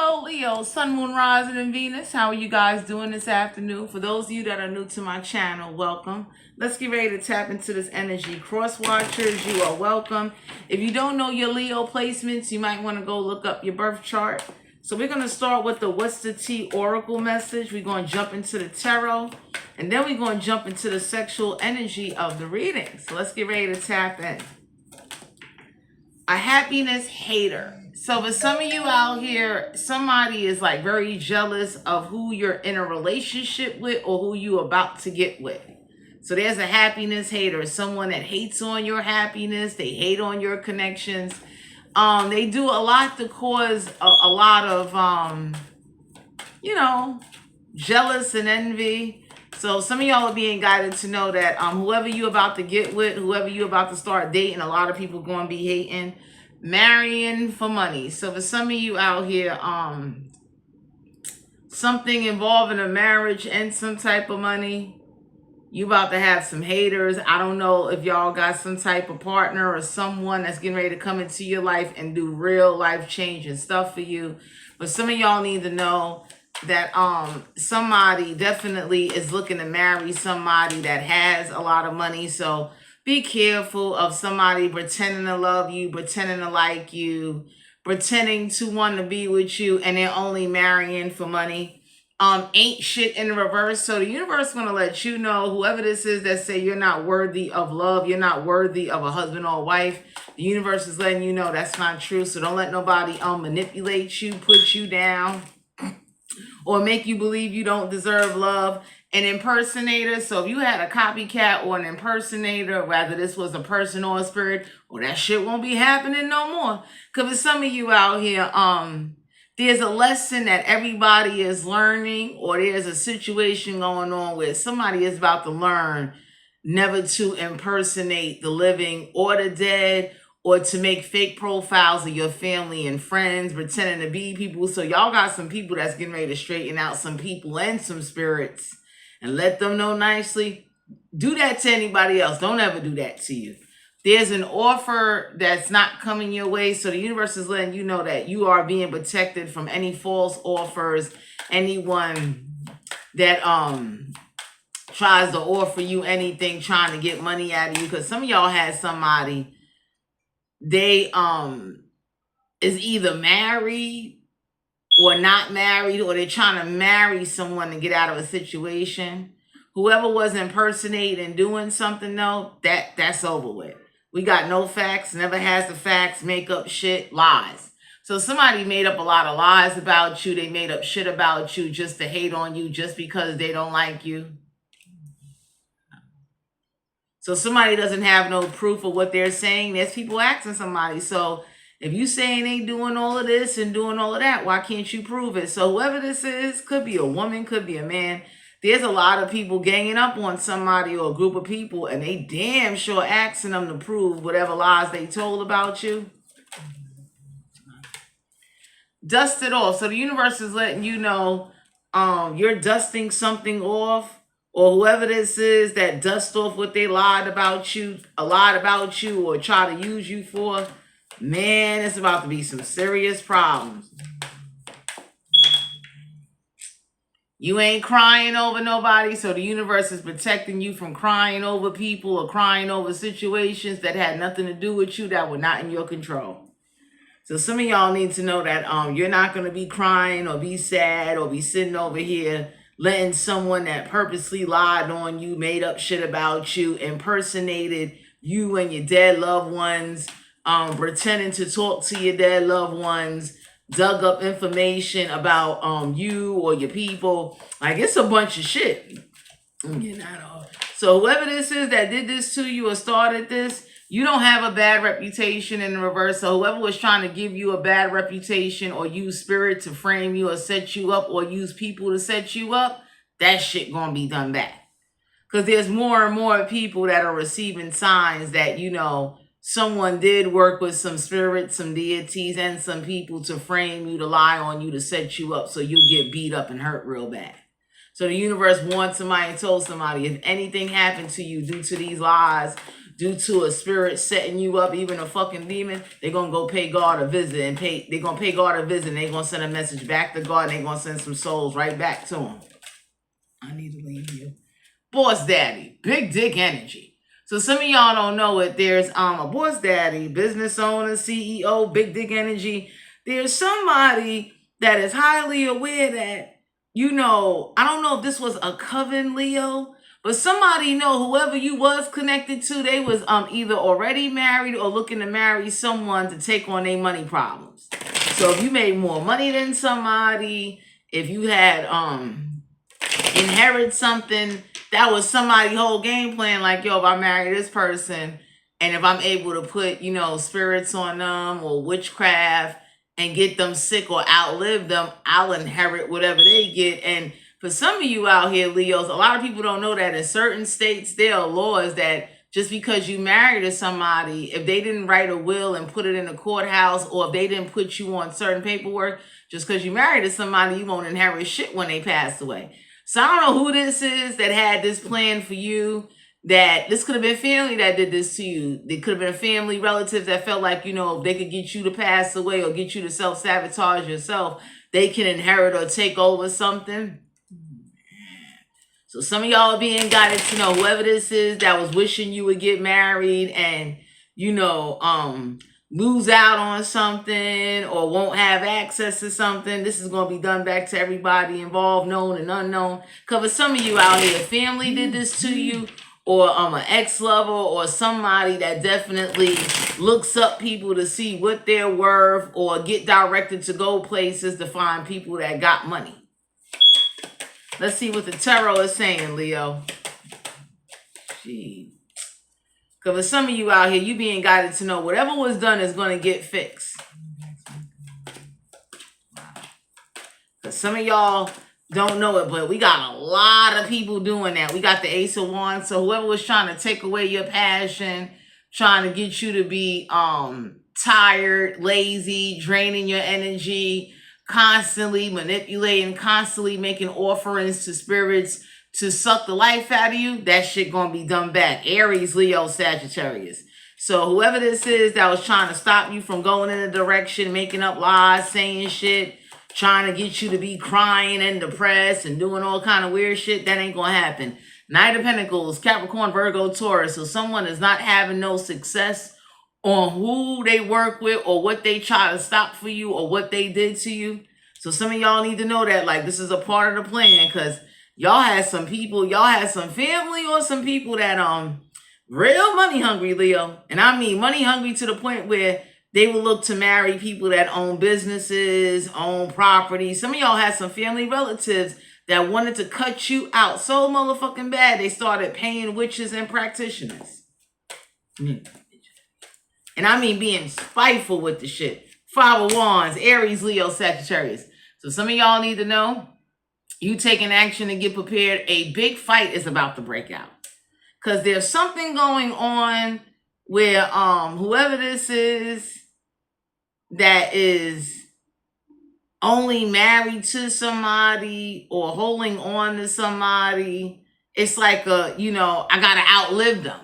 Hello, Leo, Sun, Moon, Rising, and Venus. How are you guys doing this afternoon? For those of you that are new to my channel, welcome. Let's get ready to tap into this energy. Cross watchers, you are welcome. If you don't know your Leo placements, you might want to go look up your birth chart. So we're going to start with the What's the Tea Oracle message. We're going to jump into the tarot, and then we're going to jump into the sexual energy of the reading. So let's get ready to tap in. A happiness hater. So for some of you out here, somebody is like very jealous of who you're in a relationship with or who you about to get with. So there's a happiness hater, someone that hates on your happiness. They hate on your connections. They do a lot to cause a lot of, jealous and envy. So some of y'all are being guided to know that whoever you about to get with, whoever you about to start dating, a lot of people going to be hating. Marrying for money. So for some of you out here, something involving a marriage and some type of money, you about to have some haters. I don't know if y'all got some type of partner or someone that's getting ready to come into your life and do real life changing stuff for you. But some of y'all need to know that somebody definitely is looking to marry somebody that has a lot of money. So be careful of somebody pretending to love you, pretending to like you, pretending to want to be with you, and they're only marrying for money. Ain't shit in reverse. So the universe is going to let you know, whoever this is that say you're not worthy of love, you're not worthy of a husband or a wife, the universe is letting you know that's not true. So don't let nobody manipulate you, put you down, or make you believe you don't deserve love. An impersonator, so if you had a copycat or an impersonator, whether this was a person or a spirit, well, that shit won't be happening no more. Because for some of you out here, there's a lesson that everybody is learning, or there's a situation going on where somebody is about to learn never to impersonate the living or the dead, or to make fake profiles of your family and friends, pretending to be people. So y'all got some people that's getting ready to straighten out some people and some spirits and let them know nicely. Do that to anybody else. Don't ever do that to you. There's an offer that's not coming your way. So the universe is letting you know that you are being protected from any false offers, anyone that tries to offer you anything, trying to get money out of you. Because some of y'all had somebody, they is either married or not married, or they're trying to marry someone to get out of a situation. Whoever was impersonating and doing something, though, that's over with. We got no facts, never has the facts, make up shit, lies. So somebody made up a lot of lies about you. They made up shit about you just to hate on you, just because they don't like you. So somebody doesn't have no proof of what they're saying. There's people asking somebody. So if you saying they doing all of this and doing all of that, why can't you prove it? So whoever this is, could be a woman, could be a man. There's a lot of people ganging up on somebody or a group of people, and they damn sure asking them to prove whatever lies they told about you. Dust it off. So the universe is letting you know you're dusting something off, or whoever this is that dust off what they lied about you, or try to use you for. Man, it's about to be some serious problems. You ain't crying over nobody, so the universe is protecting you from crying over people or crying over situations that had nothing to do with you, that were not in your control. So some of y'all need to know that you're not going to be crying or be sad or be sitting over here letting someone that purposely lied on you, made up shit about you, impersonated you and your dead loved ones, pretending to talk to your dead loved ones, dug up information about you or your people. Like, it's a bunch of shit. So whoever this is that did this to you or started this, you don't have a bad reputation in the reverse. So whoever was trying to give you a bad reputation or use spirit to frame you or set you up, or use people to set you up, that shit gonna be done back. Because there's more and more people that are receiving signs that, someone did work with some spirits, some deities, and some people to frame you, to lie on you, to set you up so you'll get beat up and hurt real bad. So the universe wants somebody and told somebody, if anything happened to you due to these lies, due to a spirit setting you up, even a fucking demon, they're gonna go pay God a visit and they're gonna pay God a visit and they're gonna send a message back to God and they're gonna send some souls right back to him. I need to leave you. Boss daddy, big dick energy. So some of y'all don't know it. There's a boss daddy, business owner, CEO, big dick energy. There's somebody that is highly aware that, you know, I don't know if this was a coven, Leo, but somebody know whoever you was connected to, they was either already married or looking to marry someone to take on their money problems. So if you made more money than somebody, if you had inherit something, that was somebody's whole game plan. Like, yo, if I marry this person and if I'm able to put, you know, spirits on them or witchcraft and get them sick or outlive them, I'll inherit whatever they get. And for some of you out here, Leos, a lot of people don't know that in certain states, there are laws that just because you married to somebody, if they didn't write a will and put it in the courthouse, or if they didn't put you on certain paperwork, just because you married to somebody, you won't inherit shit when they pass away. So I don't know who this is that had this plan for you, that this could have been family that did this to you. It could have been family relatives that felt like, you know, if they could get you to pass away or get you to self-sabotage yourself, they can inherit or take over something. So some of y'all are being guided to know whoever this is that was wishing you would get married and, you know, lose out on something or won't have access to something. This is going to be done back to everybody involved, known and unknown. Because for some of you out here, family did this to you, or an ex-lover, or somebody that definitely looks up people to see what they're worth, or get directed to go places to find people that got money. Let's see what the tarot is saying, Leo. Gee. Because for some of you out here, you being guided to know whatever was done is going to get fixed. Because some of y'all don't know it, but we got a lot of people doing that. We got the Ace of Wands. So whoever was trying to take away your passion, trying to get you to be tired, lazy, draining your energy, constantly manipulating, constantly making offerings to spirits to suck the life out of you, that shit gonna be done back. Aries, Leo, Sagittarius. So whoever this is that was trying to stop you from going in a direction, making up lies, saying shit, trying to get you to be crying and depressed and doing all kind of weird shit, that ain't gonna happen. Knight of Pentacles, Capricorn, Virgo, Taurus. So someone is not having no success on who they work with or what they try to stop for you or what they did to you. So some of y'all need to know that, like, this is a part of the plan, because y'all had some people, y'all had some family or some people that real money hungry, Leo. And I mean money hungry to the point where they will look to marry people that own businesses, own property. Some of y'all had some family relatives that wanted to cut you out so motherfucking bad, they started paying witches and practitioners. And I mean being spiteful with the shit. Five of Wands, Aries, Leo, Sagittarius. So some of y'all need to know, you taking action and get prepared. A big fight is about to break out. Because there's something going on where whoever this is that is only married to somebody or holding on to somebody, it's like I gotta outlive them.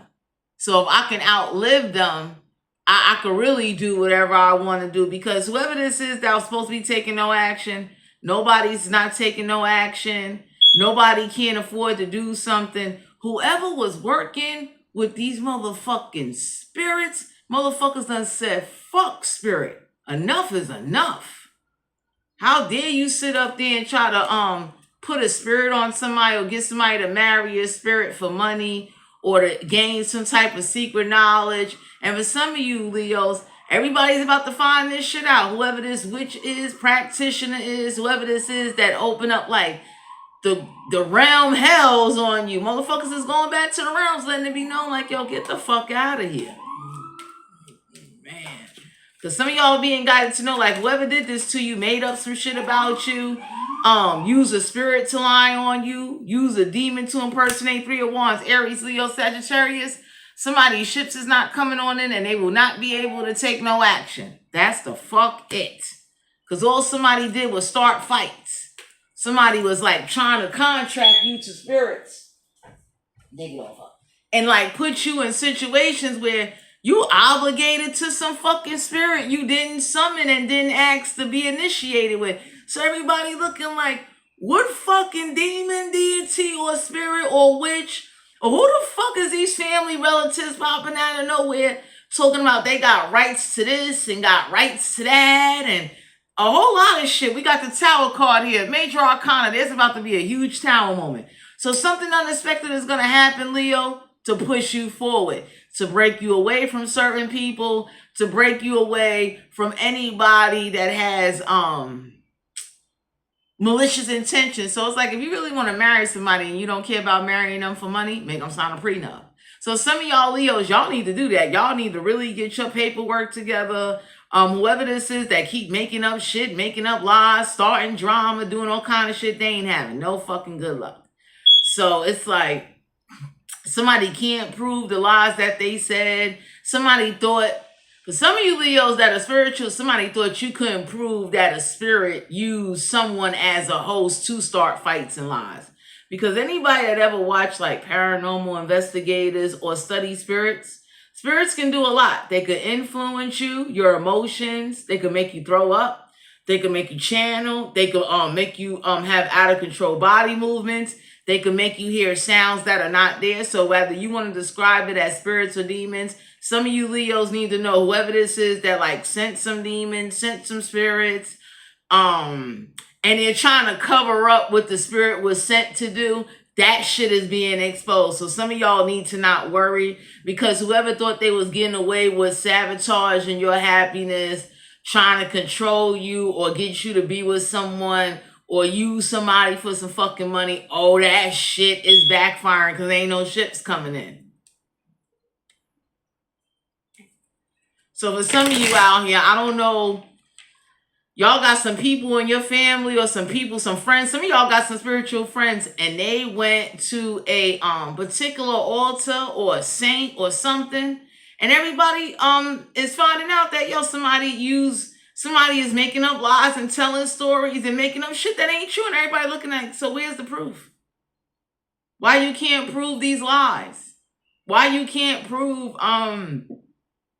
So if I can outlive them, I can really do whatever I want to do, because whoever this is that was supposed to be taking no action, nobody's not taking no action. Nobody can't afford to do something. Whoever was working with these motherfucking spirits, motherfuckers done said, fuck spirit. Enough is enough. How dare you sit up there and try to put a spirit on somebody or get somebody to marry a spirit for money or to gain some type of secret knowledge. And for some of you Leos, everybody's about to find this shit out. Whoever this witch is, practitioner is, whoever this is that open up like the realm hells on you. Motherfuckers is going back to the realms, letting it be known like, yo, get the fuck out of here. Man. Because some of y'all are being guided to know, like, whoever did this to you made up some shit about you. Use a spirit to lie on you. Use a demon to impersonate. Three of Wands, Aries, Leo, Sagittarius. Somebody's ships is not coming on in and they will not be able to take no action. That's the fuck it. Because all somebody did was start fights. Somebody was like trying to contract you to spirits. They go fuck. and like put you in situations where you obligated to some fucking spirit you didn't summon and didn't ask to be initiated with. So everybody looking like, what fucking demon, deity, or spirit, or witch, or who the fuck is these family relatives popping out of nowhere talking about they got rights to this and got rights to that and a whole lot of shit. We got the Tower card here. Major Arcana. There's about to be a huge Tower moment. So something unexpected is going to happen, Leo, to push you forward, to break you away from certain people, to break you away from anybody that has malicious intentions. So it's like, if you really want to marry somebody and you don't care about marrying them for money, make them sign a prenup. So some of y'all Leos, y'all need to do that. Y'all need to really get your paperwork together. Whoever this is that keep making up shit, making up lies, starting drama, doing all kind of shit, they ain't having no fucking good luck. So it's like, somebody can't prove the lies that they said. Somebody thought, for some of you Leos that are spiritual, somebody thought you couldn't prove that a spirit used someone as a host to start fights and lies. Because anybody that ever watched like paranormal investigators or study spirits, spirits can do a lot. They could influence you, your emotions. They could make you throw up. They could make you channel. They could make you have out of control body movements. They could make you hear sounds that are not there. So whether you want to describe it as spirits or demons, some of you Leos need to know whoever this is that like sent some demons, sent some spirits, and they're trying to cover up what the spirit was sent to do. That shit is being exposed. So some of y'all need to not worry, because whoever thought they was getting away with sabotaging your happiness, trying to control you or get you to be with someone or use somebody for some fucking money, oh, that shit is backfiring because ain't no ships coming in. So for some of you out here, I don't know, y'all got some people in your family or some people, some friends. Some of y'all got some spiritual friends and they went to a particular altar or a saint or something. And everybody is finding out that, yo, somebody is making up lies and telling stories and making up shit that ain't true. And everybody looking at, so where's the proof? Why you can't prove these lies? Why you can't prove,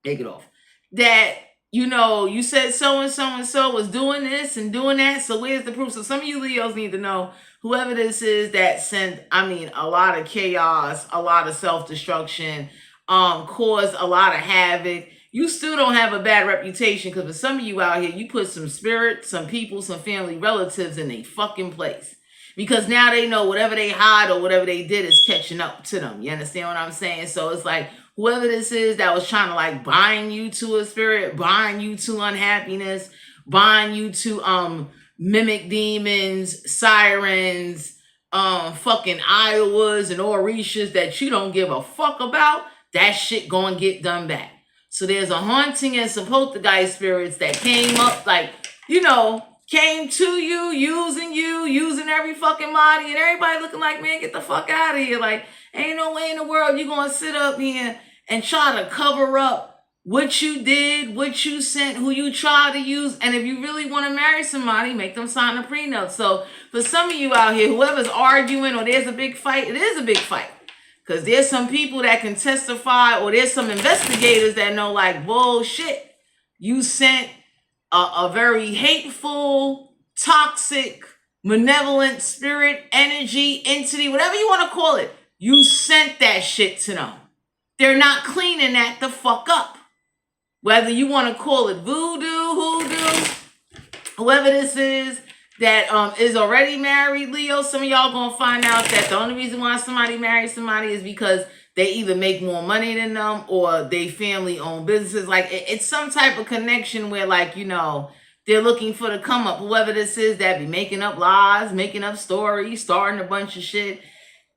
take it off, that, you know, you said so and so and so was doing this and doing that. So where's the proof? So some of you Leos need to know whoever this is that sent, a lot of chaos, a lot of self-destruction, caused a lot of havoc. You still don't have a bad reputation, because for some of you out here, you put some spirit, some people, some family relatives in a fucking place. Because now they know whatever they hide or whatever they did is catching up to them. You understand what I'm saying? So it's like, whoever this is that was trying to like bind you to a spirit, bind you to unhappiness, bind you to mimic demons, sirens, fucking Iowas and Orishas that you don't give a fuck about, that shit gonna get done back. So there's a haunting and some poltergeist spirits that came up, like, you know, came to you, using every fucking body, and everybody looking like, man, get the fuck out of here. Like, ain't no way in the world you gonna sit up here and try to cover up what you did, what you sent, who you tried to use. And if you really want to marry somebody, make them sign a prenup. So for some of you out here, whoever's arguing or there's a big fight, it is a big fight. Because there's some people that can testify, or there's some investigators that know, like, bullshit, you sent a very hateful, toxic, malevolent spirit, energy, entity, whatever you want to call it. You sent that shit to them. They're not cleaning that the fuck up. Whether you want to call it voodoo, hoodoo, whoever this is that is already married, Leo, some of y'all gonna find out that the only reason why somebody marries somebody is because they either make more money than them or they family own businesses. Like it's some type of connection where, like, you know, they're looking for the come up. Whoever this is that be making up lies, making up stories, starting a bunch of shit.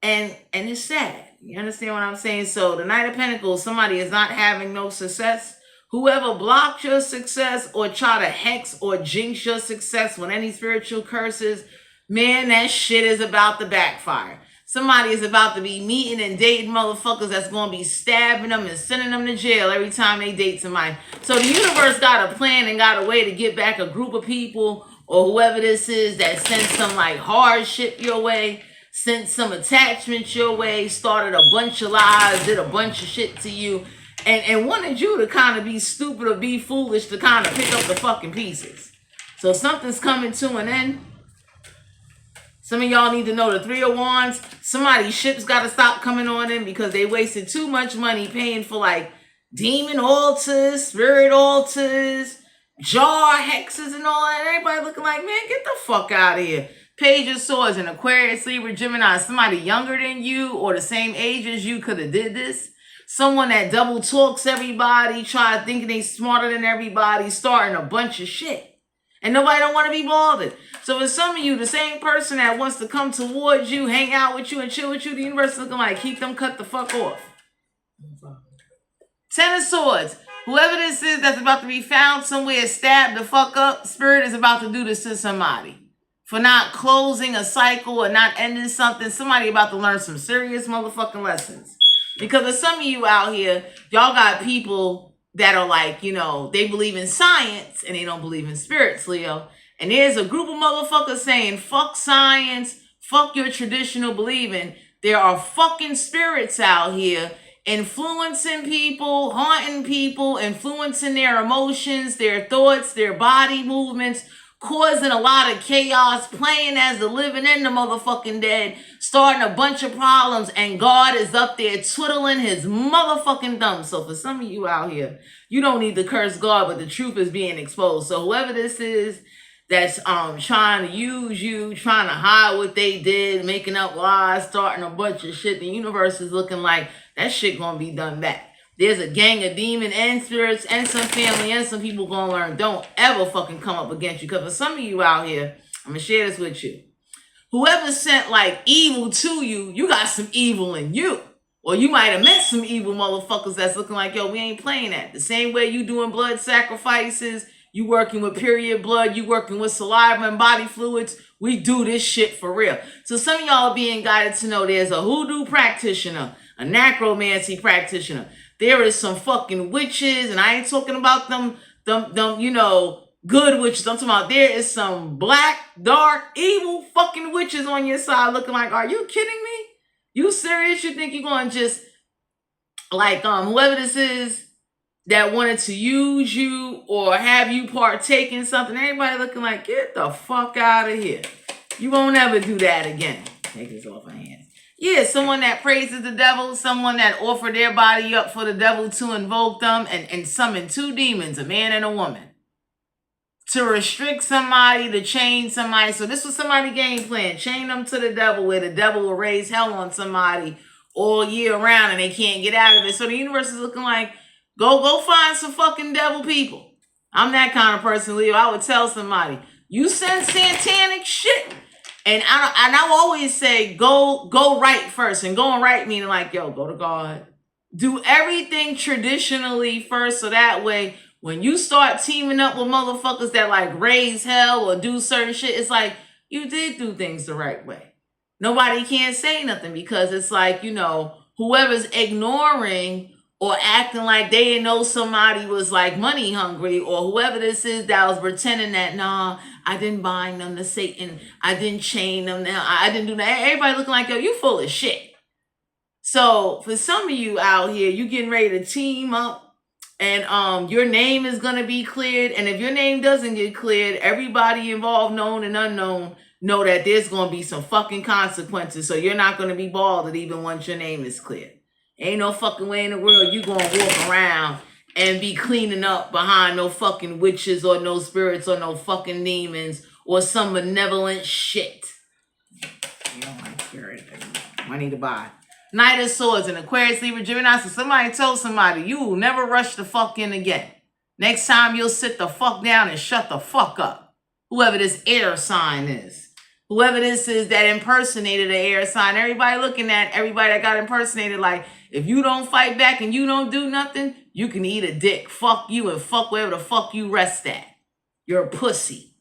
And it's sad. You understand what I'm saying? So the Knight of Pentacles, somebody is not having no success. Whoever blocked your success or try to hex or jinx your success with any spiritual curses, man, that shit is about to backfire. Somebody is about to be meeting and dating motherfuckers that's going to be stabbing them and sending them to jail every time they date somebody. So the universe got a plan and got a way to get back a group of people, or whoever this is that sends some like hard shit your way, sent some attachments your way, started a bunch of lies, did a bunch of shit to you, and wanted you to kind of be stupid or be foolish to kind of pick up the fucking pieces. So something's coming to an end. Some of y'all need to know the Three of Wands. Somebody's ship's got to stop coming on in because they wasted too much money paying for like demon altars, spirit altars, jar hexes and all that. Everybody looking like, man, get the fuck out of here. Page of Swords and Aquarius, Libra, Gemini. Somebody younger than you or the same age as you could have did this. Someone that double talks everybody, try thinking they smarter than everybody, starting a bunch of shit. And nobody don't want to be bothered. So for some of you, the same person that wants to come towards you, hang out with you, and chill with you, the universe is looking like, keep them cut the fuck off. Ten of Swords. Whoever this is that's about to be found somewhere, stabbed the fuck up, Spirit is about to do this to somebody. For not closing a cycle or not ending something, somebody about to learn some serious motherfucking lessons. Because of some of you out here, y'all got people that are like, you know, they believe in science and they don't believe in spirits, Leo. And there's a group of motherfuckers saying, fuck science, fuck your traditional believing. There are fucking spirits out here influencing people, haunting people, influencing their emotions, their thoughts, their body movements, causing a lot of chaos, playing as the living and the motherfucking dead, starting a bunch of problems, and God is up there twiddling his motherfucking thumb. So for some of you out here, you don't need to curse God, but the truth is being exposed. So whoever this is that's trying to use you, trying to hide what they did, making up lies, starting a bunch of shit, the universe is looking like that shit gonna be done back. There's a gang of demon and spirits and some family and some people gonna learn. Don't ever fucking come up against you. Because for some of you out here, I'm gonna share this with you. Whoever sent like evil to you, you got some evil in you. Or you might have met some evil motherfuckers that's looking like, yo, we ain't playing that. The same way you doing blood sacrifices, you working with period blood, you working with saliva and body fluids, we do this shit for real. So some of y'all are being guided to know there's a hoodoo practitioner, a necromancy practitioner. There is some fucking witches, and I ain't talking about them, you know, good witches. I'm talking about there is some black, dark, evil fucking witches on your side looking like, are you kidding me? You serious? You think you're going to just, like, whoever this is that wanted to use you or have you partake in something, everybody looking like, get the fuck out of here. You won't ever do that again. Take this off my hands. Yeah, someone that praises the devil, someone that offered their body up for the devil to invoke them and summon two demons, a man and a woman, to restrict somebody, to chain somebody. So this was somebody's game plan. Chain them to the devil where the devil will raise hell on somebody all year round and they can't get out of it. So the universe is looking like, go find some fucking devil people. I'm that kind of person, Leo. I would tell somebody, you send satanic shit. And I always say, go right first. And going right meaning like, yo, go to God. Do everything traditionally first. So that way, when you start teaming up with motherfuckers that like raise hell or do certain shit, it's like, you did do things the right way. Nobody can't say nothing because it's like, you know, whoever's ignoring or acting like they didn't know somebody was like money hungry, or whoever this is that was pretending that, nah, I didn't bind them to Satan, I didn't chain them, now I didn't do that. Everybody looking like, yo, you full of shit. So for some of you out here, you getting ready to team up and your name is going to be cleared. And if your name doesn't get cleared, everybody involved, known and unknown, know that there's going to be some fucking consequences. So you're not going to be bothered even once your name is cleared. Ain't no fucking way in the world you gonna walk around and be cleaning up behind no fucking witches or no spirits or no fucking demons or some benevolent shit. You don't like spirit anymore. Money to buy. Knight of Swords and Aquarius, Libra, Gemini. So somebody told somebody, you will never rush the fuck in again. Next time you'll sit the fuck down and shut the fuck up. Whoever this air sign is. Whoever this is that impersonated an air sign. Everybody looking at everybody that got impersonated like, if you don't fight back and you don't do nothing, you can eat a dick. Fuck you and fuck wherever the fuck you rest at. You're a pussy.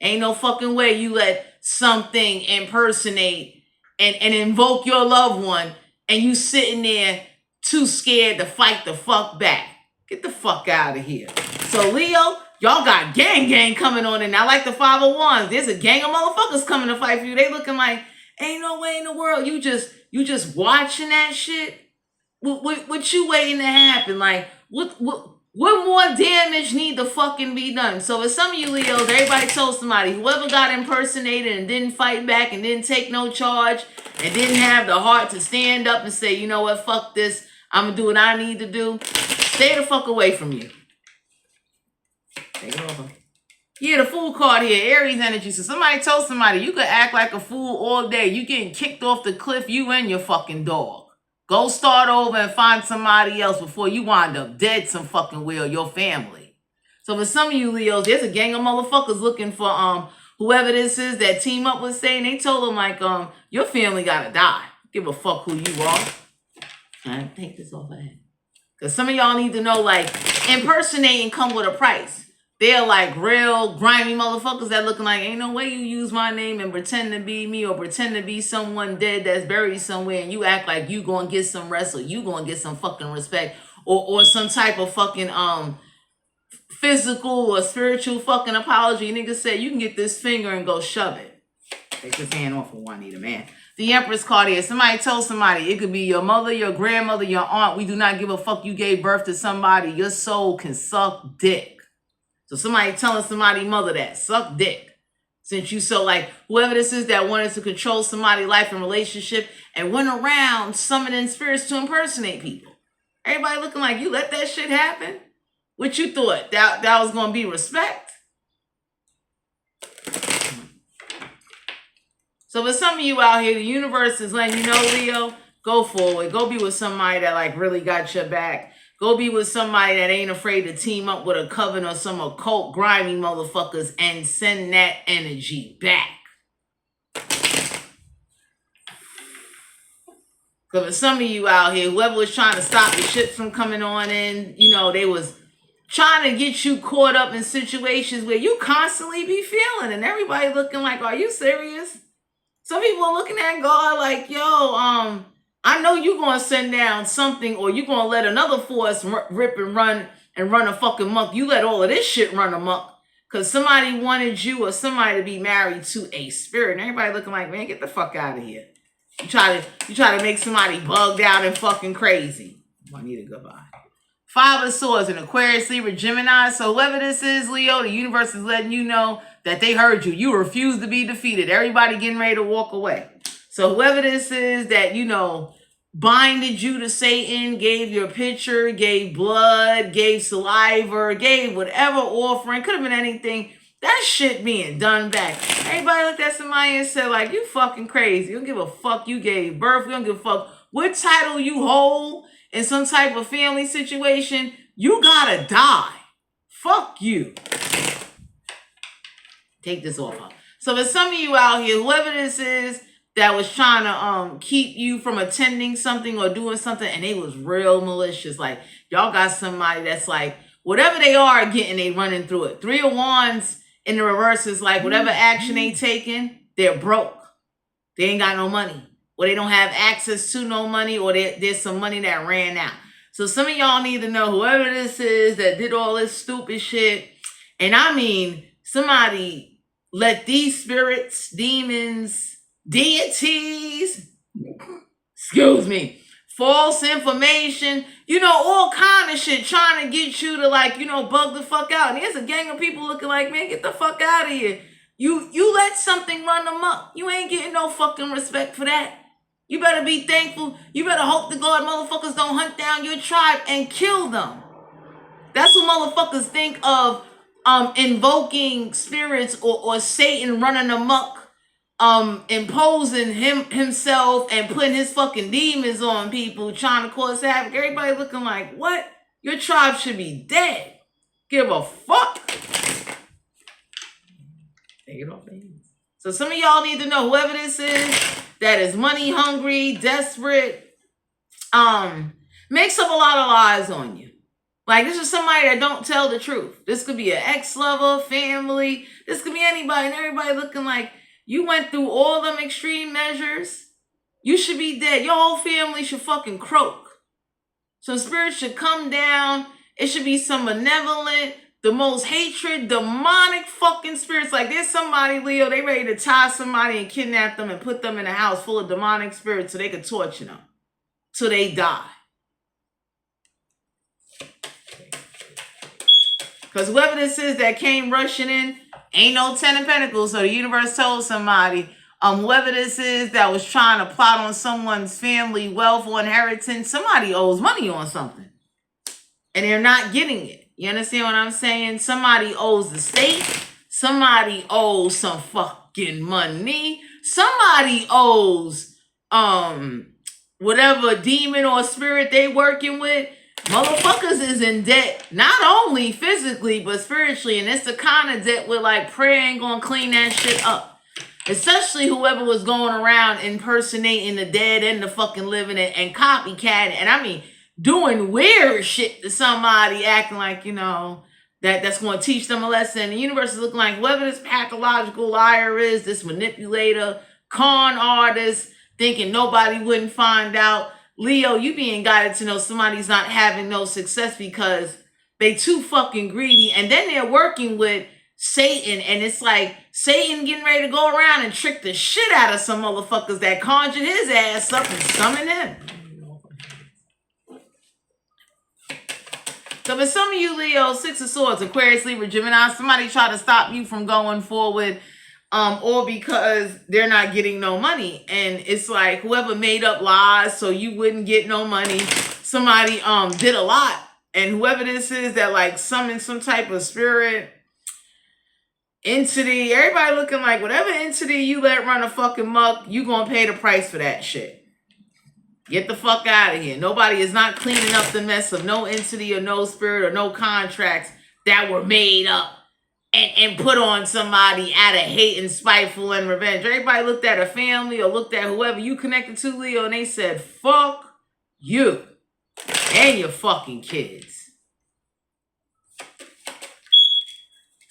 Ain't no fucking way you let something impersonate and invoke your loved one and you sitting there too scared to fight the fuck back. Get the fuck out of here. So Leo, y'all got gang coming on in now like the 501s. There's a gang of motherfuckers coming to fight for you. They looking like, Ain't no way in the world. You just watching that shit. What you waiting to happen? Like, what more damage need to fucking be done? So with some of you Leos, everybody told somebody, whoever got impersonated and didn't fight back and didn't take no charge and didn't have the heart to stand up and say, you know what, fuck this, I'm gonna do what I need to do, stay the fuck away from you. Take it over. Yeah, the fool card here, Aries energy. So somebody told somebody, you could act like a fool all day. You getting kicked off the cliff, you and your fucking dog. Go start over and find somebody else before you wind up dead some fucking way or your family. So for some of you Leos, there's a gang of motherfuckers looking for whoever this is that team up was saying. They told them like your family gotta die. Give a fuck who you are. I take this off ahead. Because some of y'all need to know, like, impersonating come with a price. They're like real grimy motherfuckers that looking like, ain't no way you use my name and pretend to be me or pretend to be someone dead that's buried somewhere and you act like you gonna get some rest or you gonna get some fucking respect or some type of fucking physical or spiritual fucking apology. Nigga said you can get this finger and go shove it. Take this hand off of Juanita, man. The Empress card here. Somebody told somebody, it could be your mother, your grandmother, your aunt. We do not give a fuck. You gave birth to somebody. Your soul can suck dick. So somebody telling somebody mother that, suck dick. Since you so like, whoever this is that wanted to control somebody's life and relationship and went around summoning spirits to impersonate people. Everybody looking like, you let that shit happen? What you thought? That was going to be respect? So for some of you out here, the universe is letting you know, Leo, go forward. Go be with somebody that like really got your back. Go be with somebody that ain't afraid to team up with a coven or some occult grimy motherfuckers and send that energy back. Because for some of you out here, whoever was trying to stop the shit from coming on in, you know, they was trying to get you caught up in situations where you constantly be feeling and everybody looking like, are you serious? Some people are looking at God like, yo, I know you're going to send down something or you're going to let another force rip and run a fucking muck. You let all of this shit run amok because somebody wanted you or somebody to be married to a spirit. And everybody looking like, man, get the fuck out of here. You try to make somebody bugged out and fucking crazy. I need a goodbye. Five of Swords, an Aquarius, Libra, Gemini. So whoever this is, Leo, the universe is letting you know that they heard you. You refuse to be defeated. Everybody getting ready to walk away. So whoever this is that, you know, binded you to Satan, gave your picture, gave blood, gave saliva, gave whatever offering, could have been anything, that shit being done back. Everybody looked at somebody and said, like, you fucking crazy. You don't give a fuck you gave birth. You don't give a fuck what title you hold in some type of family situation. You gotta die. Fuck you. Take this off. So for some of you out here, whoever this is that was trying to keep you from attending something or doing something, and they was real malicious. Like, y'all got somebody that's like, whatever they are getting, they running through it. Three of Wands in the reverse is like, whatever action they taking, they're broke. They ain't got no money. Or they don't have access to no money, or there's some money that ran out. So some of y'all need to know whoever this is that did all this stupid shit. And I mean, somebody let these spirits, demons, deities, excuse me, false information, you know, all kind of shit trying to get you to, like, you know, bug the fuck out. And there's a gang of people looking like, man, get the fuck out of here. You let something run amok. You ain't getting no fucking respect for that. You better be thankful. You better hope to God motherfuckers don't hunt down your tribe and kill them. That's what motherfuckers think of invoking spirits or Satan running amok, imposing himself and putting his fucking demons on people, trying to cause havoc. Everybody looking like, what? Your tribe should be dead. Give a fuck. Take it off their hands. So some of y'all need to know whoever this is that is money hungry, desperate, makes up a lot of lies on you. Like, this is somebody that don't tell the truth. This could be an ex-lover, family. This could be anybody, and everybody looking like, you went through all them extreme measures. You should be dead. Your whole family should fucking croak. So spirits should come down. It should be some benevolent, the most hatred, demonic fucking spirits. Like there's somebody, Leo, they ready to tie somebody and kidnap them and put them in a house full of demonic spirits so they could torture them till they die. Because whoever this is that came rushing in, ain't no 10 of Pentacles. So the universe told somebody, whoever this is that was trying to plot on someone's family wealth or inheritance, somebody owes money on something. And they're not getting it. You understand what I'm saying? Somebody owes the state. Somebody owes some fucking money. Somebody owes whatever demon or spirit they working with. Motherfuckers is in debt, not only physically, but spiritually. And it's the kind of debt where like prayer ain't gonna clean that shit up. Especially whoever was going around impersonating the dead and the fucking living and copycatting. And I mean, doing weird shit to somebody, acting like, you know, that's going to teach them a lesson. The universe is looking like whoever this pathological liar is, this manipulator, con artist, thinking nobody wouldn't find out. Leo, you being guided to know somebody's not having no success because they too fucking greedy. And then they're working with Satan, and it's like Satan getting ready to go around and trick the shit out of some motherfuckers that conjured his ass up and summoned him. So for some of you, Leo, Six of Swords, Aquarius, Libra, Gemini, somebody try to stop you from going forward, or because they're not getting no money. And it's like whoever made up lies so you wouldn't get no money, somebody did a lot. And whoever this is that like summoned some type of spirit, entity, everybody looking like whatever entity you let run a fucking muck, you gonna pay the price for that shit. Get the fuck out of here. Nobody is not cleaning up the mess of no entity or no spirit or no contracts that were made up and put on somebody out of hate and spiteful and revenge. Everybody looked at a family or looked at whoever you connected to, Leo, and they said, fuck you and your fucking kids.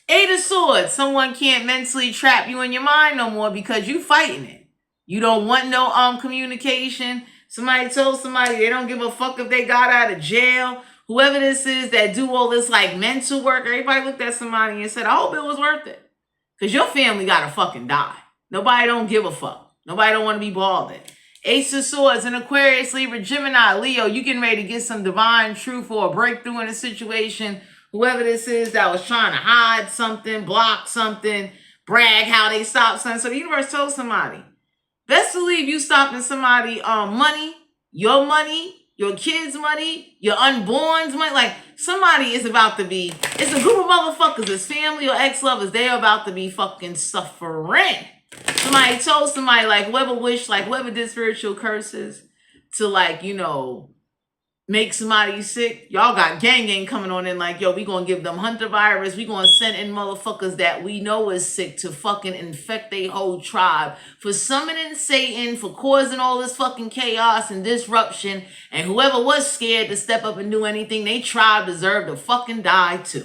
Eight of Swords. Someone can't mentally trap you in your mind no more because you fighting it. You don't want no communication. Somebody told somebody they don't give a fuck if they got out of jail. Whoever this is that do all this like mental work, everybody looked at somebody and said, I hope it was worth it. Because your family gotta fucking die. Nobody don't give a fuck. Nobody don't want to be bothered. Ace of Swords, an Aquarius, Libra, Gemini, Leo, you getting ready to get some divine truth or a breakthrough in a situation. Whoever this is that was trying to hide something, block something, brag how they stopped something. So the universe told somebody, best believe you stopping somebody money, your kids' money, your unborn's money. Like somebody is about to be, it's a group of motherfuckers, it's family or ex-lovers, they're about to be fucking suffering. Somebody told somebody like whoever wished, like whoever did spiritual curses to like, you know, make somebody sick. Y'all got gang coming on in like, yo, we gonna give them hunter virus. We gonna send in motherfuckers that we know is sick to fucking infect their whole tribe. For summoning Satan, for causing all this fucking chaos and disruption. And whoever was scared to step up and do anything, they tribe deserved to fucking die too.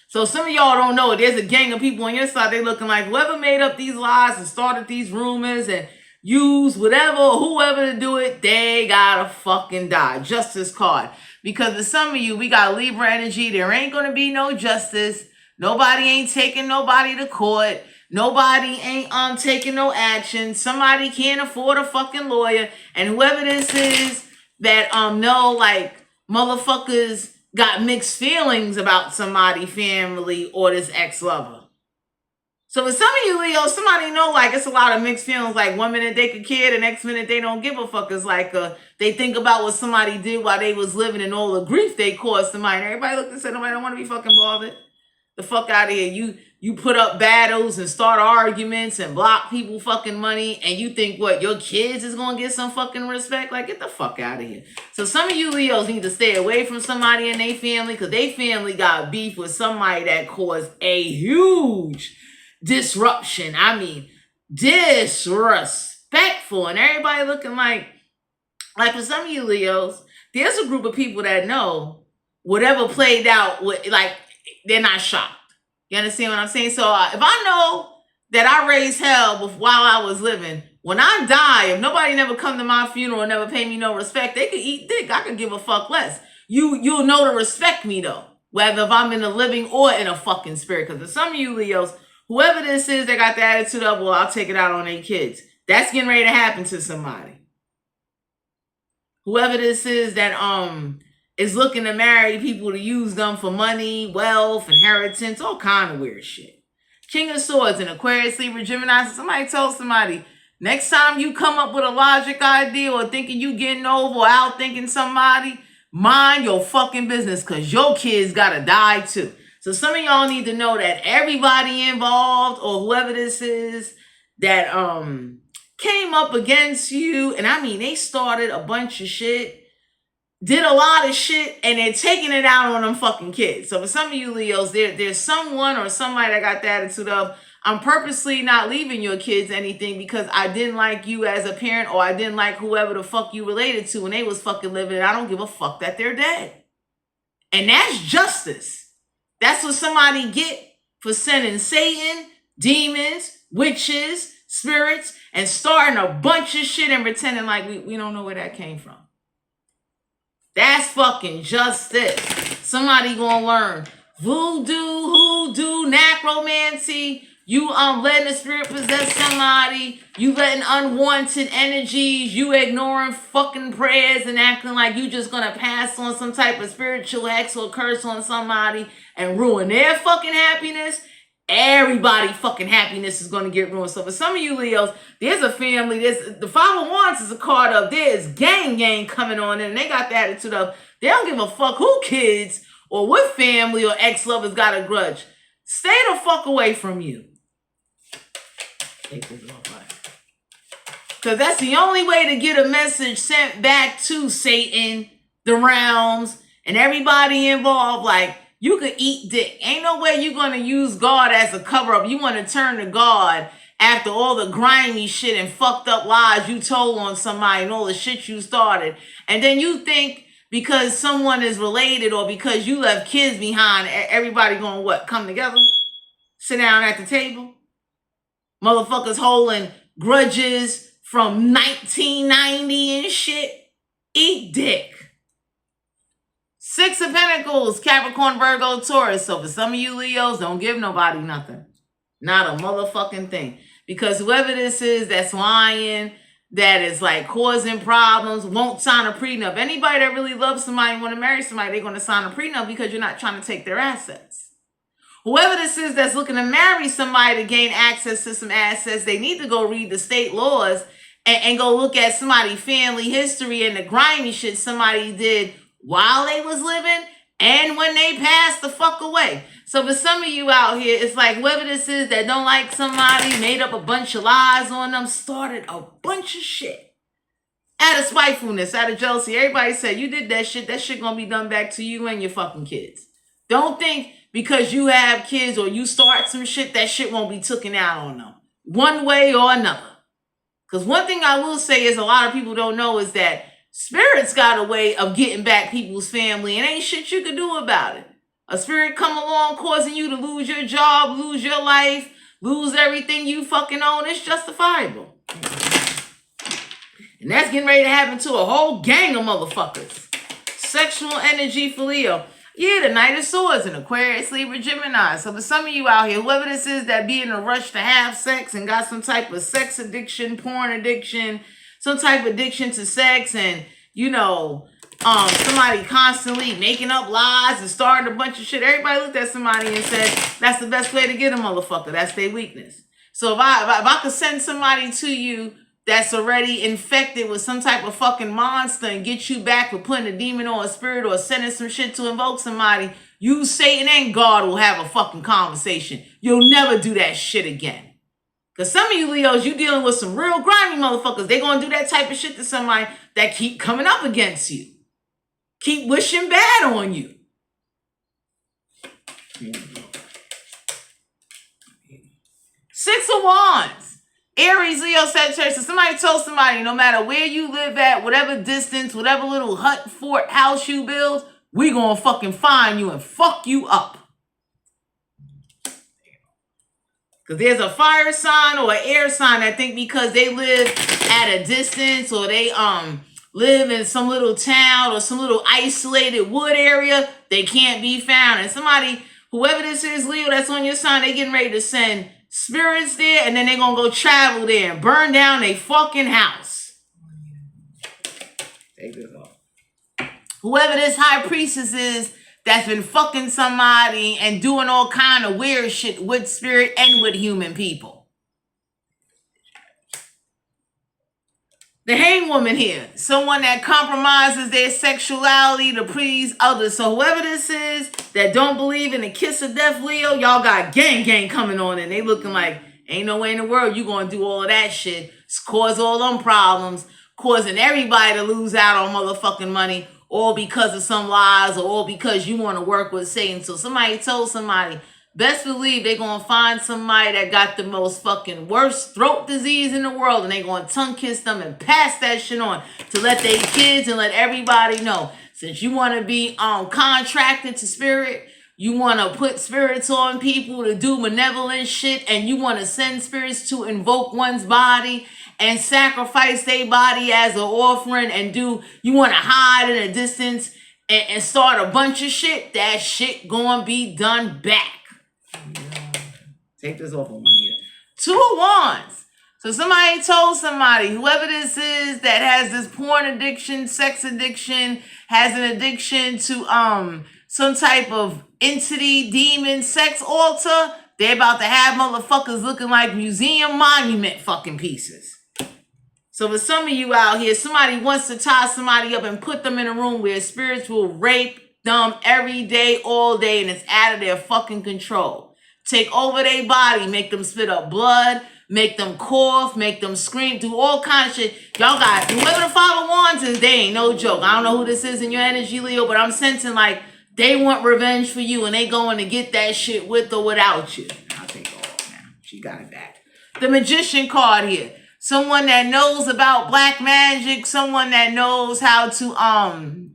So some of y'all don't know, there's a gang of people on your side, they looking like whoever made up these lies and started these rumors and use whatever or whoever to do it, they gotta fucking die. Justice card. Because for some of you, we got Libra energy. There ain't gonna be no justice. Nobody ain't taking nobody to court. Nobody ain't taking no action. Somebody can't afford a fucking lawyer. And whoever this is that know like motherfuckers got mixed feelings about somebody, family, or this ex-lover. So for some of you, Leo, somebody know like it's a lot of mixed feelings. Like 1 minute they could care, the next minute they don't give a fuck. It's like they think about what somebody did while they was living and all the grief they caused somebody. And everybody looked and said, nobody don't want to be fucking bothered. The fuck out of here. You put up battles and start arguments and block people fucking money. And you think what, your kids is going to get some fucking respect? Like get the fuck out of here. So some of you Leos need to stay away from somebody in their family because their family got beef with somebody that caused a huge disruption. I mean, disrespectful. And everybody looking like for some of you Leos, there's a group of people that know whatever played out, like they're not shocked. You understand what I'm saying? So if I know that I raised hell while I was living, when I die, if nobody never come to my funeral and never pay me no respect, they could eat dick. I could give a fuck less. you'll know to respect me though, whether if I'm in a living or in a fucking spirit. Because for some of you Leos, whoever this is that got the attitude of, well, I'll take it out on their kids, that's getting ready to happen to somebody. Whoever this is that is looking to marry people to use them for money, wealth, inheritance, all kind of weird shit. King of Swords in Aquarius, Libra, Gemini. Somebody told somebody, next time you come up with a logic idea or thinking you getting over or out thinking somebody, mind your fucking business, because your kids gotta die too. So some of y'all need to know that everybody involved or whoever this is that came up against you, and I mean they started a bunch of shit, did a lot of shit, and they're taking it out on them fucking kids. So for some of you Leos, there's someone or somebody that got the attitude of, I'm purposely not leaving your kids anything because I didn't like you as a parent, or I didn't like whoever the fuck you related to when they was fucking living, and I don't give a fuck that they're dead. And that's justice. That's what somebody get for sending Satan, demons, witches, spirits, and starting a bunch of shit and pretending like we don't know where that came from. That's fucking justice. Somebody gonna learn voodoo, hoodoo, necromancy. You letting the spirit possess somebody. You letting unwanted energies. You ignoring fucking prayers and acting like you just gonna pass on some type of spiritual hex or curse on somebody and ruin their fucking happiness. Everybody fucking happiness is going to get ruined. So for some of you Leos, there's a family, the Five of Wands is a card of, there's gang coming on in, and they got the attitude of, they don't give a fuck who kids or what family or ex-lovers got a grudge. Stay the fuck away from you. Because that's the only way to get a message sent back to Satan, the realms, and everybody involved. Like, you could eat dick. Ain't no way you're going to use God as a cover-up. You want to turn to God after all the grimy shit and fucked up lies you told on somebody and all the shit you started. And then you think because someone is related or because you left kids behind, everybody going to what? Come together? Sit down at the table? Motherfuckers holding grudges from 1990 and shit? Eat dick. Six of Pentacles, Capricorn, Virgo, Taurus. So for some of you Leos, don't give nobody nothing. Not a motherfucking thing. Because whoever this is that's lying, that is like causing problems, won't sign a prenup. Anybody that really loves somebody and want to marry somebody, they're going to sign a prenup because you're not trying to take their assets. Whoever this is that's looking to marry somebody to gain access to some assets, they need to go read the state laws and go look at somebody's family history and the grimy shit somebody did while they was living and when they passed the fuck away. So for some of you out here, it's like whoever this is that don't like somebody, made up a bunch of lies on them, started a bunch of shit. Out of spitefulness, out of jealousy. Everybody said, you did that shit gonna be done back to you and your fucking kids. Don't think because you have kids or you start some shit, that shit won't be taken out on them. One way or another. Because one thing I will say is a lot of people don't know is that spirits got a way of getting back people's family and ain't shit you can do about it. A spirit come along causing you to lose your job, lose your life, lose everything you fucking own. It's justifiable. And that's getting ready to happen to a whole gang of motherfuckers. Sexual energy for Leo. Yeah, the Knight of Swords in Aquarius, Libra, Gemini. So for some of you out here, whoever this is that be in a rush to have sex and got some type of sex addiction, porn addiction, some type of addiction to sex, and somebody constantly making up lies and starting a bunch of shit. Everybody looked at somebody and said, that's the best way to get a motherfucker. That's their weakness. So if I could send somebody to you that's already infected with some type of fucking monster and get you back for putting a demon or a spirit or sending some shit to invoke somebody, you, Satan, and God will have a fucking conversation. You'll never do that shit again. Because some of you Leos, you dealing with some real grimy motherfuckers. They're going to do that type of shit to somebody that keep coming up against you. Keep wishing bad on you. Six of Wands. Aries, Leo, Sagittarius. So somebody told somebody, no matter where you live at, whatever distance, whatever little hut, fort, house you build, we going to fucking find you and fuck you up. Because there's a fire sign or an air sign that think because they live at a distance or they live in some little town or some little isolated wood area, they can't be found. And somebody, whoever this is, Leo, that's on your sign, they getting ready to send spirits there, and then they gonna go travel there and burn down a fucking house. Take this off. Whoever this high priestess is that's been fucking somebody and doing all kind of weird shit with spirit and with human people. The hang woman here, someone that compromises their sexuality to please others. So whoever this is that don't believe in the kiss of death, Leo, y'all got gang coming on, and they looking like ain't no way in the world you gonna do all of that shit, cause all them problems, causing everybody to lose out on motherfucking money, all because of some lies, or all because you want to work with Satan. So somebody told somebody, best believe they're going to find somebody that got the most fucking worst throat disease in the world, and they're going to tongue kiss them and pass that shit on to let their kids and let everybody know. Since you want to be contracted to spirit, you want to put spirits on people to do malevolent shit, and you want to send spirits to invoke one's body and sacrifice their body as an offering, and you want to hide in a distance and start a bunch of shit, that shit gonna be done back. Take this off of Juanita. 2 of Wands. So somebody told somebody, whoever this is that has this porn addiction, sex addiction, has an addiction to some type of entity, demon, sex altar, they're about to have motherfuckers looking like museum monument fucking pieces. So for some of you out here, somebody wants to tie somebody up and put them in a room where spirits will rape them every day, all day, and it's out of their fucking control. Take over their body, make them spit up blood, make them cough, make them scream, do all kinds of shit. Y'all got, whoever the 5 of Wands is, they ain't no joke. I don't know who this is in your energy, Leo, but I'm sensing like they want revenge for you, and they going to get that shit with or without you. I'll take it all now. She got it back. The Magician card here. Someone that knows about black magic, someone that knows how to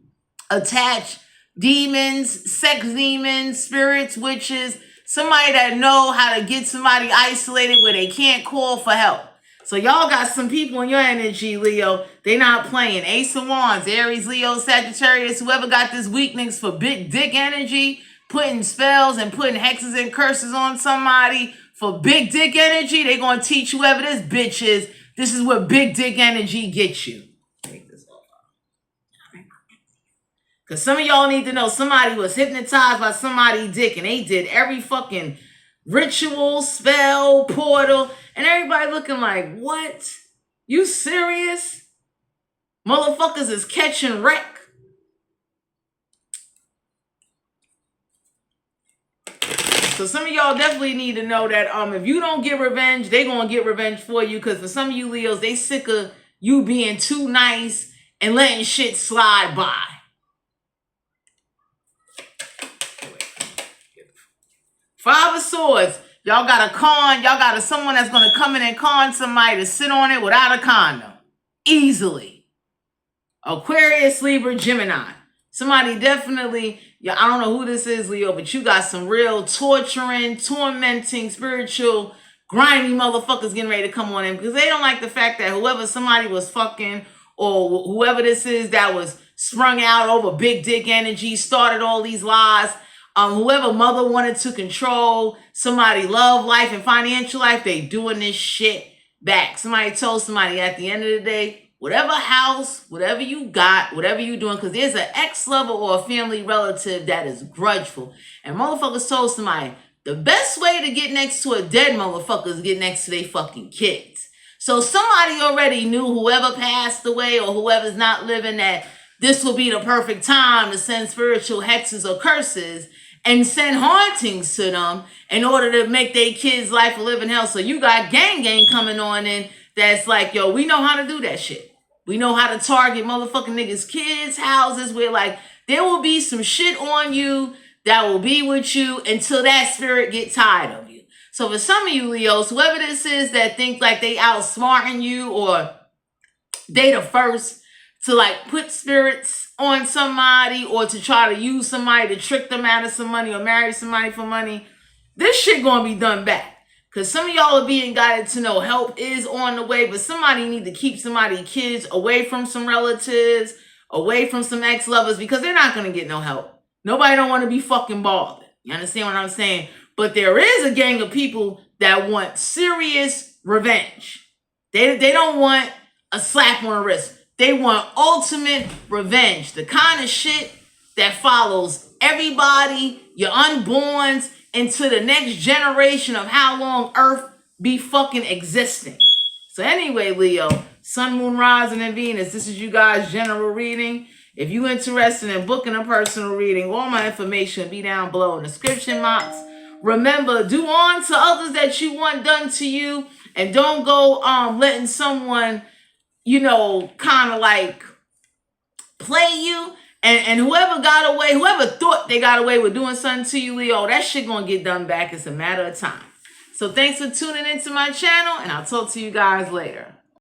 attach demons, sex demons, spirits, witches, somebody that know how to get somebody isolated where they can't call for help. So y'all got some people in your energy, Leo. They not playing. Ace of Wands, Aries, Leo, Sagittarius, whoever got this weakness for big dick energy, putting spells and putting hexes and curses on somebody for big dick energy, they gonna teach whoever this bitch is, this is what big dick energy gets you. Take this off. Because some of y'all need to know somebody was hypnotized by somebody's dick, and they did every fucking ritual, spell, portal, and everybody looking like, what? You serious? Motherfuckers is catching wreck. So some of y'all definitely need to know that if you don't get revenge, they gonna get revenge for you. Because for some of you Leos, they sick of you being too nice and letting shit slide by. 5 of Swords. Y'all got a con. Y'all got someone that's gonna come in and con somebody to sit on it without a condom. Easily. Aquarius, Libra, Gemini. Somebody definitely, I don't know who this is, Leo, but you got some real torturing, tormenting, spiritual, grimy motherfuckers getting ready to come on in, because they don't like the fact that whoever somebody was fucking, or whoever this is that was sprung out over big dick energy, started all these lies, whoever mother wanted to control somebody love life and financial life, they doing this shit back. Somebody told somebody at the end of the day, whatever house, whatever you got, whatever you doing, because there's an ex-lover or a family relative that is grudgeful. And motherfuckers told somebody, the best way to get next to a dead motherfucker is get next to their fucking kids. So somebody already knew, whoever passed away or whoever's not living, that this will be the perfect time to send spiritual hexes or curses and send hauntings to them in order to make their kids' life a living hell. So you got gang coming on in that's like, yo, we know how to do that shit. We know how to target motherfucking niggas' kids' houses, where like there will be some shit on you that will be with you until that spirit get tired of you. So for some of you Leos, whoever this is that think like they outsmarting you, or they the first to like put spirits on somebody, or to try to use somebody to trick them out of some money or marry somebody for money, this shit gonna be done back. Because some of y'all are being guided to know help is on the way, but somebody need to keep somebody's kids away from some relatives, away from some ex-lovers, because they're not going to get no help. Nobody don't want to be fucking bothered. You understand what I'm saying? But there is a gang of people that want serious revenge. They don't want a slap on the wrist. They want ultimate revenge. The kind of shit that follows everybody, your unborns, into the next generation of how long Earth be fucking existing. So anyway, Leo, Sun, Moon, Rising, and Venus, this is you guys' general reading. If you interested in booking a personal reading, all my information will be down below in the description box. Remember, do unto others that you want done to you, and don't go letting someone, you know, kind of like play you. And whoever got away, whoever thought they got away with doing something to you, Leo, that shit gonna get done back. It's a matter of time. So thanks for tuning into my channel, and I'll talk to you guys later.